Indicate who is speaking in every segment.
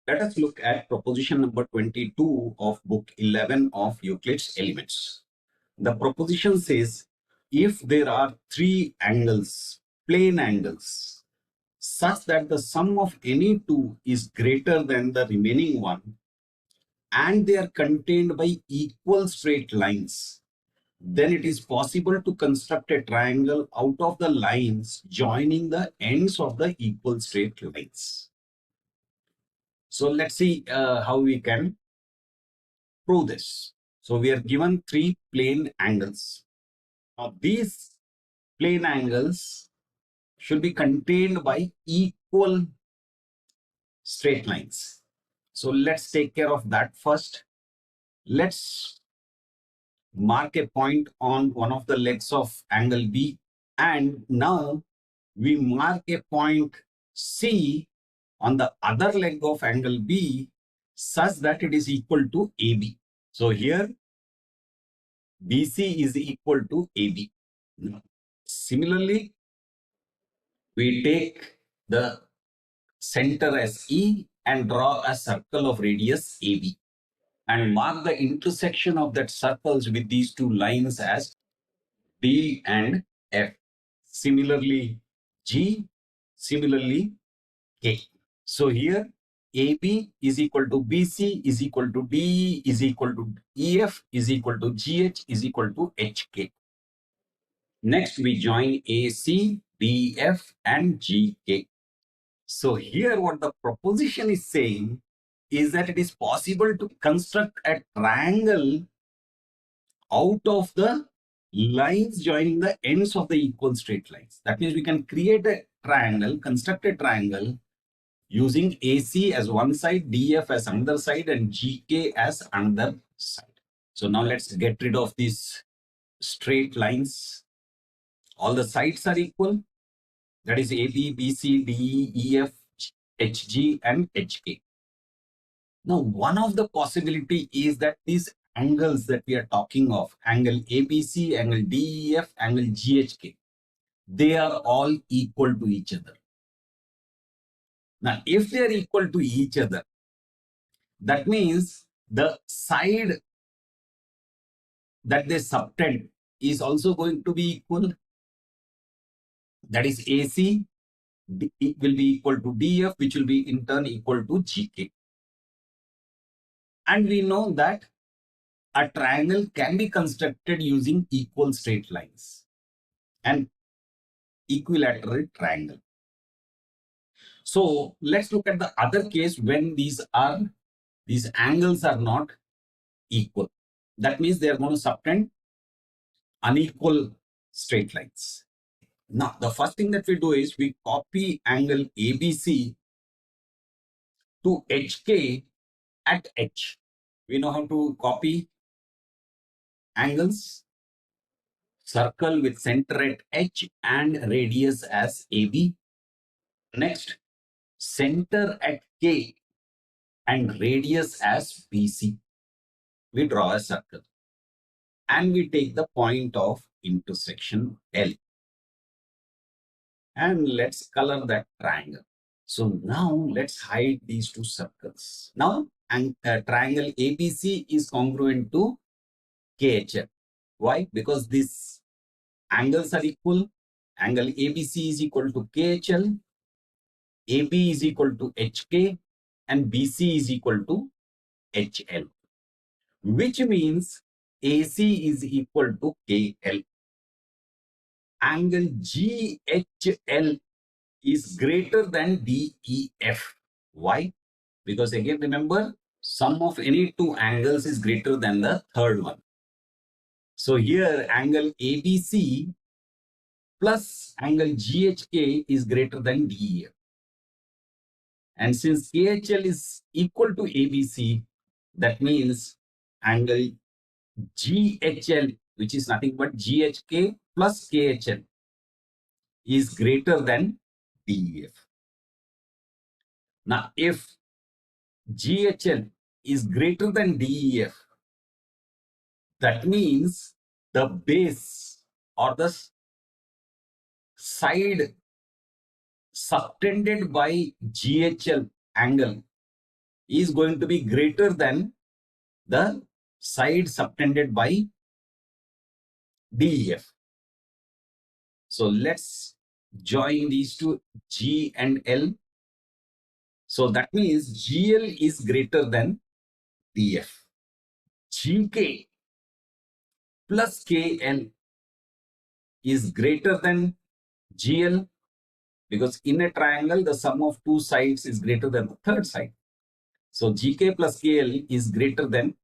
Speaker 1: Let us look at proposition number 22 of book 11 of Euclid's Elements. The proposition says, if there are three angles, plane angles, such that the sum of any two is greater than the remaining one, and they are contained by equal straight lines, then it is possible to construct a triangle out of the lines joining the ends of the equal straight lines. So let's see how we can prove this. So we are given three plane angles. Now these plane angles should be contained by equal straight lines. So let's take care of that first. Let's mark a point on one of the legs of angle B, and now we mark a point C on the other leg of angle B such that it is equal to AB. So here BC is equal to AB. Similarly, we take the center as E and draw a circle of radius AB and mark the intersection of that circles with these two lines as D and F. Similarly, G, similarly, K. So here AB is equal to BC is equal to DE is equal to EF is equal to GH is equal to HK. Next, we join AC, DF, and GK. So here what the proposition is saying is that it is possible to construct a triangle out of the lines joining the ends of the equal straight lines. That means we can create a triangle, construct a triangle using AC as one side, DF as another side, and GK as another side. So now let's get rid of these straight lines. All the sides are equal. That is AB, BC, DE, EF, HG, and HK. Now, one of the possibility is that these angles that we are talking of, angle ABC, angle DEF, angle GHK, they are all equal to each other. Now, if they are equal to each other, that means the side that they subtend is also going to be equal. That is AC will be equal to DF, which will be in turn equal to GK. And we know that a triangle can be constructed using equal straight lines and equilateral triangle. So let's look at the other case when these angles are not equal. That means they are going to subtend unequal straight lines. Now, the first thing that we do is we copy angle ABC to HK at H. We know how to copy angles. Circle with center at H and radius as AB. Next, center at K and radius as BC. We draw a circle and we take the point of intersection L. And let's color that triangle. So now let's hide these two circles. Now, triangle ABC is congruent to KHL. Why? Because these angles are equal. Angle ABC is equal to KHL, AB is equal to HK, and BC is equal to HL, which means AC is equal to KL. Angle GHL is greater than DEF. Why? Because again, remember, sum of any two angles is greater than the third one. So here, angle ABC plus angle GHK is greater than DEF. And since KHL is equal to ABC, that means angle GHL, which is nothing but GHK plus KHL, is greater than DEF. Now, if GHL is greater than DEF, that means the base or the side subtended by GHL angle is going to be greater than the side subtended by DEF. So let's join these two, G and L. So that means GL is greater than DF. GK plus KL is greater than GL, because in a triangle, the sum of two sides is greater than the third side. So GK plus KL is greater than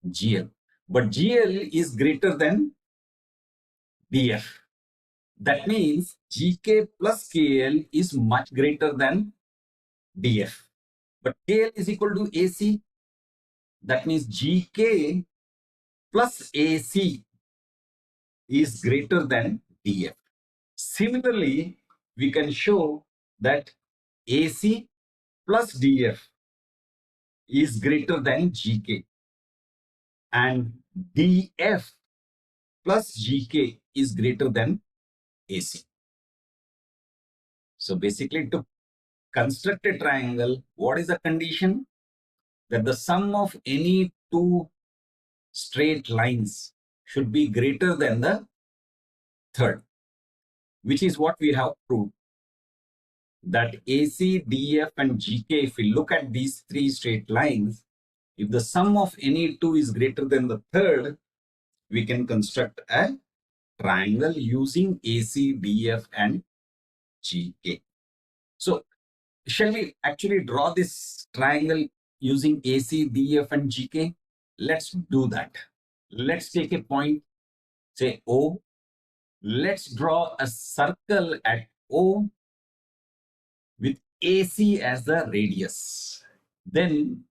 Speaker 1: GL. But GL is greater than DF. That means GK plus KL is much greater than DF. But KL is equal to AC. That means GK plus AC is greater than DF. Similarly, we can show that AC plus DF is greater than GK, and DF plus GK is greater than AC. So basically, to construct a triangle, what is the condition? That the sum of any two straight lines should be greater than the third, which is what we have proved. That AC, DF, and GK, if we look at these three straight lines, if the sum of any two is greater than the third, we can construct a triangle using AC, DF, and GK. So, shall we actually draw this triangle using AC, DF, and GK? Let's do that. Let's take a point, say O. Let's draw a circle at O with AC as the radius. Then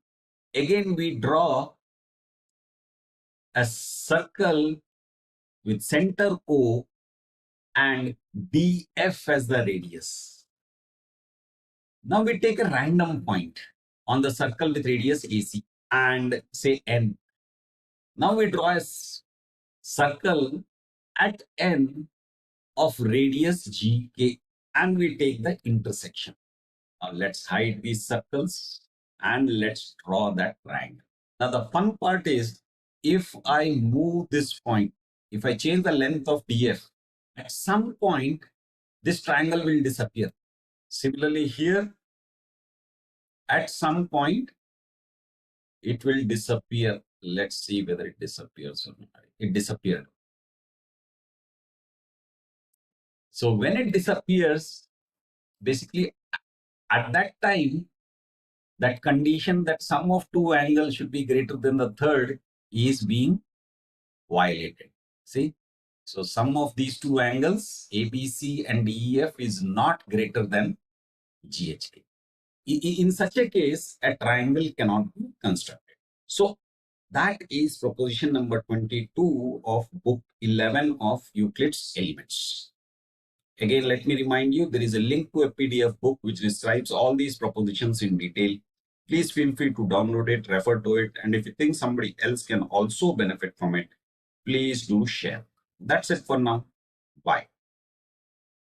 Speaker 1: again we draw a circle with center O and DF as the radius. Now we take a random point on the circle with radius AC and say N. Now we draw a circle at N of radius GK and we take the intersection. Now let's hide these circles and let's draw that triangle. Now the fun part is, if I move this point, if I change the length of DF, at some point this triangle will disappear. Similarly here, at some point it will disappear. Let's see whether it disappears or not. It disappeared. So when it disappears, basically at that time, that condition that sum of two angles should be greater than the third is being violated. See? So sum of these two angles, ABC and DEF, is not greater than GHK. In such a case, a triangle cannot be constructed. So that is proposition number 22 of book 11 of Euclid's Elements. Again, let me remind you, there is a link to a PDF book which describes all these propositions in detail. Please feel free to download it, refer to it, and if you think somebody else can also benefit from it, please do share. That's it for now. Bye.